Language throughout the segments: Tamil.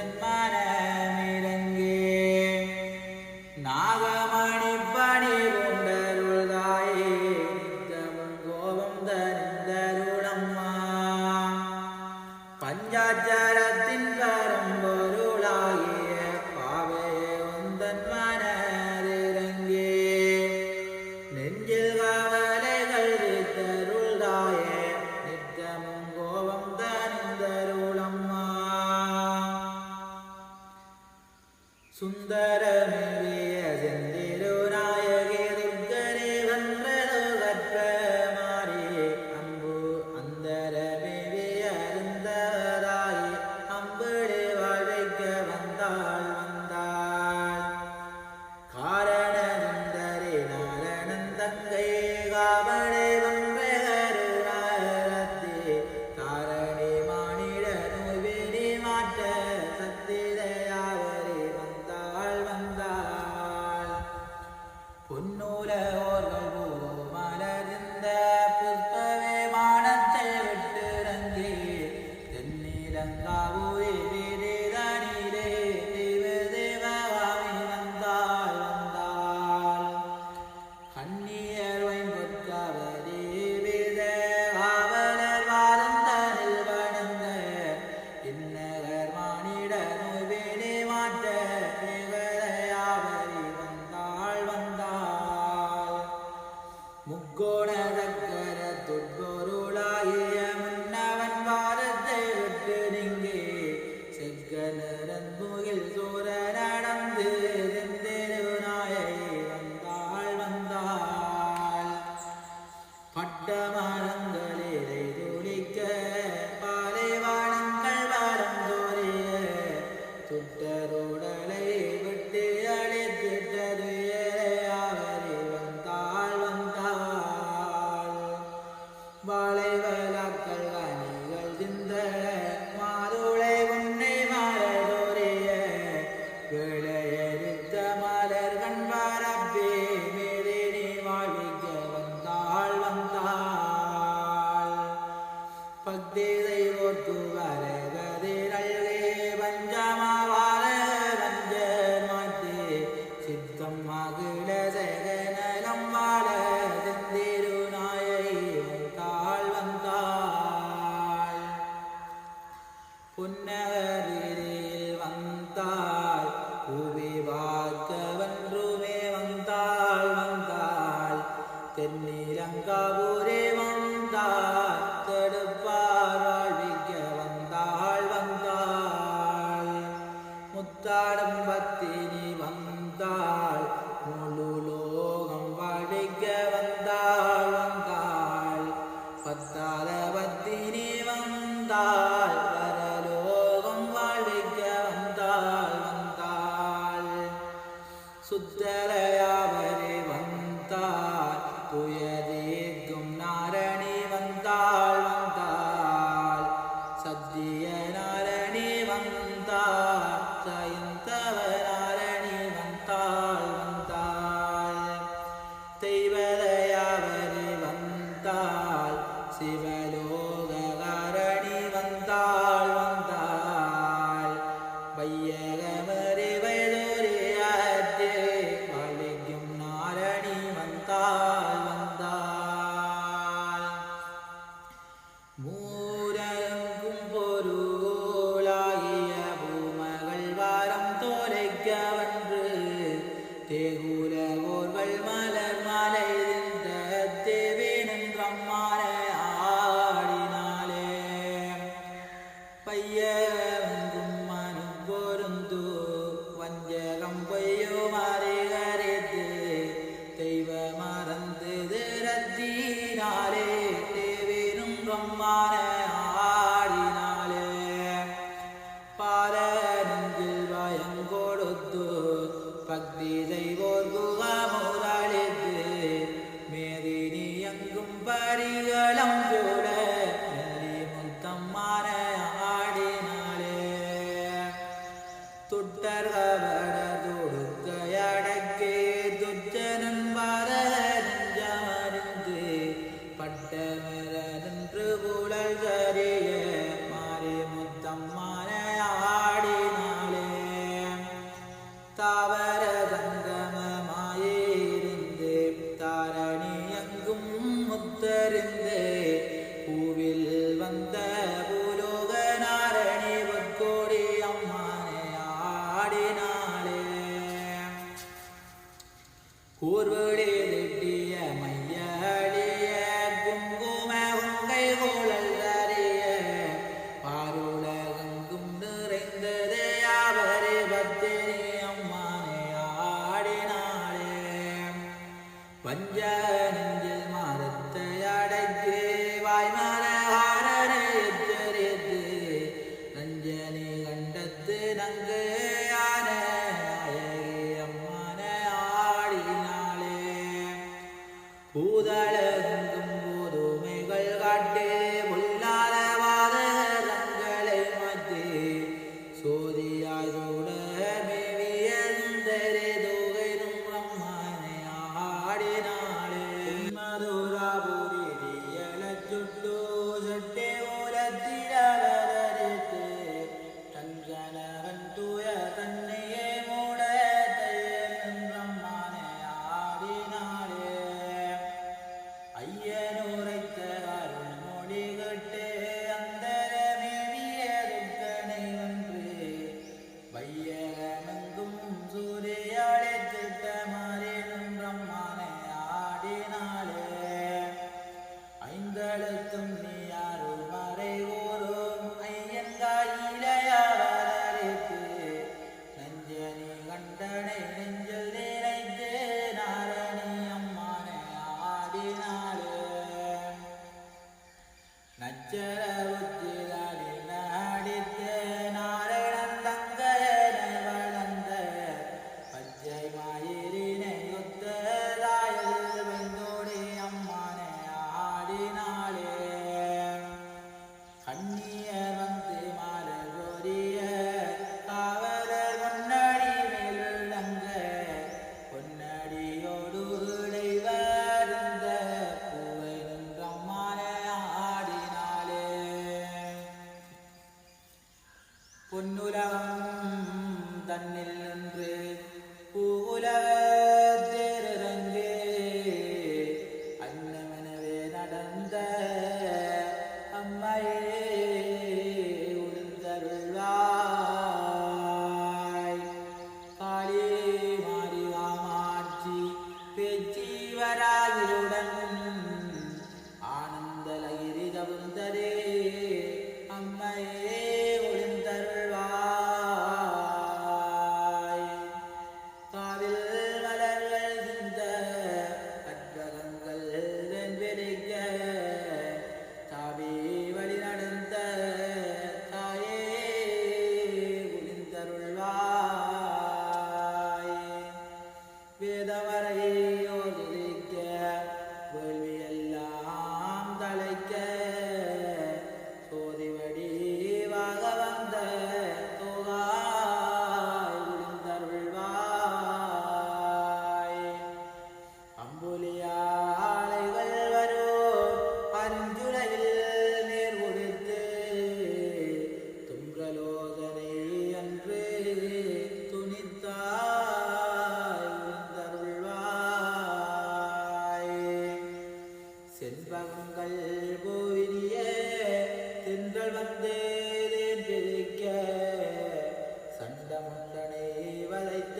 உந்தன் மனமிரங்கே நாகமணி பணி கொண்டருள்தாயே நித்தமும் கோபம் தருந்தருளம்மா பஞ்சாட்சரத்தின் பரம்பொருளாகிய பாவே உந்தன் மனதிரங்கே நெஞ்சில் காவலைகள் தருள்தாயே நித்தமும் கோபம் தருந்தருளம்மா சுந்தரமிவிய செந்திருநாயகி துர்க்கனே வென்றதோ கற்ப மாறி அம்பு அந்தரமிவி அருந்தவராயி அம்பிடு வாழ்வைக்க வந்தாள் காரண சுந்தரி நாரணன் தங்கை காவலை வென்ற கருணாரத்தி தாரணி மானிட நோய்வினி மாற்ற சத்திரையாவரி பொன்னூலோர்கள் போதோ மலர்ந்த புஷ்பவே மானத்தை விட்டிறங்கி தென்னிலங்காவூரே வீரே தேவதேவாமி வந்தாள் கண்ணியர் வைம்பொற்காவதி வேத காவலர் வாதந்தனில் வணங்க இன்னகர் மானிட நோய்வினி மாற்ற முக்கோண சக்கர துட்பொருளாகிய முன்னவன் வாரத்தை விட்டு நீங்கி செக்க நிறந்துகில் சோர நடந்து செந்திருநாயை வந்தாள் பட்ட மரங்களிலே துளிக்க பாலைவானங்கள் வரம் தோறிய சுட்டருடலை விட்டு அழைத்திட்டது வாழைவலாக்கள் அணிகள் சிந்த மாதுளை உன்னை மலரோரிய விளையறுத்த மலர் கண் பரப்பே மேதினி வாழ்விக்க வந்தாள் பக்தி செய்வோர்க்கு வரகதி நல்கே பஞ்சமாவார பஞ்சர் மாற்றி சித்தம் மகிழ சகநலம் வாழ செந்திருநாயை புன்னகரில் வந்தாள் பூவி பார்க்க வென்றுமே வந்தாள் தென்னிலங்காவூரே வந்தாள் தடுப்பார் வாழ்விக்க வந்தாள் முத்தாடும் பத்தினி வந்தாள் முழு லோகம் வாழ்விக்க வந்தாள் பத்தாத பத்தினி வந்தாள் சுத்தரையாவரே வந்தாள் துயதீர்க்கும் நாரணி வந்தாள் சத்திய நாரணி வந்தாள் சயந்தவ நாரணி வந்தாள் தெய்வதையாவரே வந்தாள் சிவலோககாரணி வந்தாள் வையகமரே வைதோரியாற்றே வலிக்கும் நாரணி வந்தாள் மூரங்கும் பொருளாகிய பூமகள் வாரம் தோலைக்க வென்று தேகுலகோர்கள் மலர் மலை தேவேனும் பிரம்மான ஆடினாலே பையங்கும் மனு பொருந்து வஞ்சகம் பொய்யோ மறைகரைத்து தெய்வ மறந்து திறத்தினாலே தேவேனும் பிரம்மான ஆடினாலே பாரனெஞ்சில் பயம் கொடுத்து பக்தி செய்வோர் குகமுதளித்து மேதினி எங்கும் பரிகளம் சூட முத்தம்மான ஆடினாலே துட்டர்கபட தொடுக்கையடக்கே துச்சனன் பார நெஞ்சமறிந்து பட்டமிரன்று புலல் சரிய மாறி முத்தம்மான ஆடினாலே ஊர்வழி திட்டிய மையடிய குங்கும உங்கை கோழல் தறிய பாருலகெங்கும் நிறைந்ததே அவரே பத்தினி அம்மானே ஆடினாளே பஞ்ச நெஞ்சில் மரத்தை அடக்கி வாய்மரஹாரனை எச்சரித்து நஞ்சனி கண்டத்து நங்கையான நாயகி அம்மானே ஆடினாளே பூதளெங்கும் புதுமைகள் காட்டி பொல்லாத வாதங்களை மாற்றி சோதியாய் கூட மேவிய சுந்தரி தூகைனும் அம்மானே ஆடினாளே மதுராபுரி தியலச்சுட்டு சட்டே ஓலத்திரவதரித்து தஞ்சனவன் தூய தன்னையே மூட தையனும் அம்மானே ஆடினாளே ஐயனுரைத்த அருள்மொழி கேட்டு அந்தரமேவிய துர்க்கனை ஒன்று வையகமெங்கும் சூரியாளே திட்டமாறேனும் அம்மானே ஆடினாளே ஐந்தெழுத்தும் நீ அருள்மறை கூறும் ஐயன்காயிலையவதரித்து நஞ்சனி கண்டனை நெஞ்சில் நினைத்து நாரணி அம்மானே ஆடினாளே நச்சர உச்சிதனில் நடித்து நாரணன் தங்கன வளர்ந்த பச்சை மயிரினை ஒத்ததாயில் வெந்தோடி அம்மானே ஆடினாளே கண்ணியர் வந்து மாலர் கோரிய காவலர் பொன்னடி மேல் விளங்க பொன்னடியோடு இடைவருந்த பூவை நின்றம்மானே ஆடினாளே பொன்னுலகம் தன்னில் நின்று பூவுலகத்திரங்கே அன்னமெனவே நடந்த அம்மையே உளுந்தருள்வாய் காளி மாறி காமாட்சி பேச்சீவராகிருடன் ஆனந்தலகிரி தவுந்தரே அம்மையே ஒளிந்தருள்வாய் காவில் மலர்கள் சிந்த கற்பகங்கள் வெண்வெளிக்க தாவி வழி நடந்த தாயே ஒளிந்தருள்வாய் வேதவரை ஓதுதிக்க வேள்வியெல்லாம் தலைக்க சோதிவடி வாக வந்த தோகாய் ஒளிந்தருள்வாய் அம்புலியாளைகள் வரோ அருஞ்சுலையில் நேர் ஒழித்து துங்கலோதனை அன்று துணித்தாய் ஒளிந்தருள்வாய் செண்பகங்கள் கோவிலிய தென்றல் வந்தே பிரிக்க சண்டமுண்டனை வளைத்த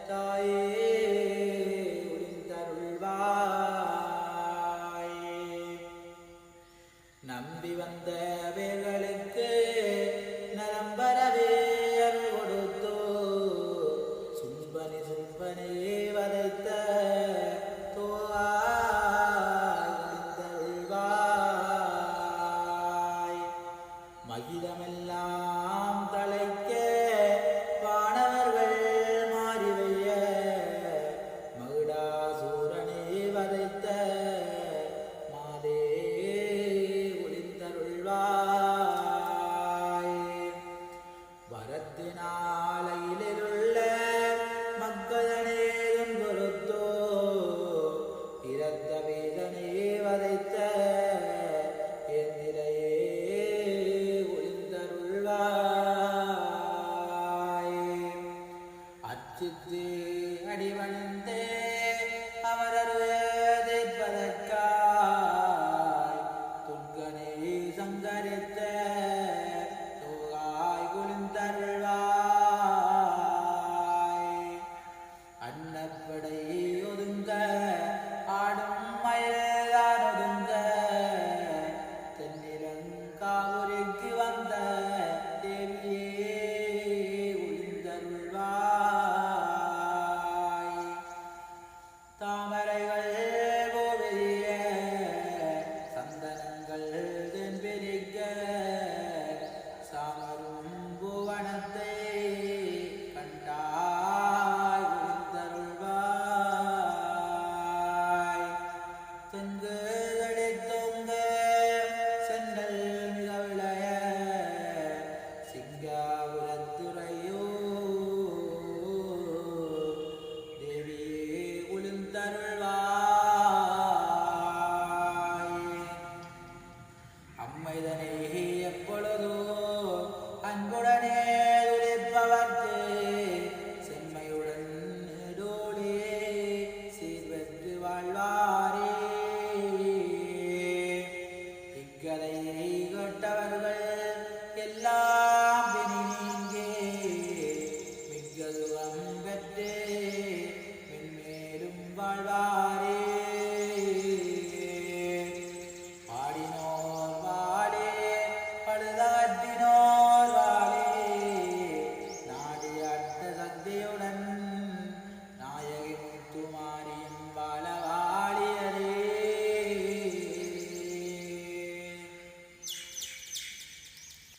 தாயே ஒளிந்தருள்வாய் நம்பி வந்த வேர்களுக்கு நலம்பரவே அருள் கொடுத்தோ சும்பனி சும்பனை வதைத்த தோவாய் ஒளிந்தருள்வாய் மகிழமெல்லாம் தலைக்க வானவர்கள் மாறி வைய மகுடாசூரனை வதைத்த மாதே ஒளிந்தருள்வாய் வரத்தினாலையிலுள்ள மக்கதனே பொறுத்தோ இரத்த வேதனை வதைத்த எந்திரையே ஒளிந்தருள்வாய் அச்சித்து அடிவணிந்தே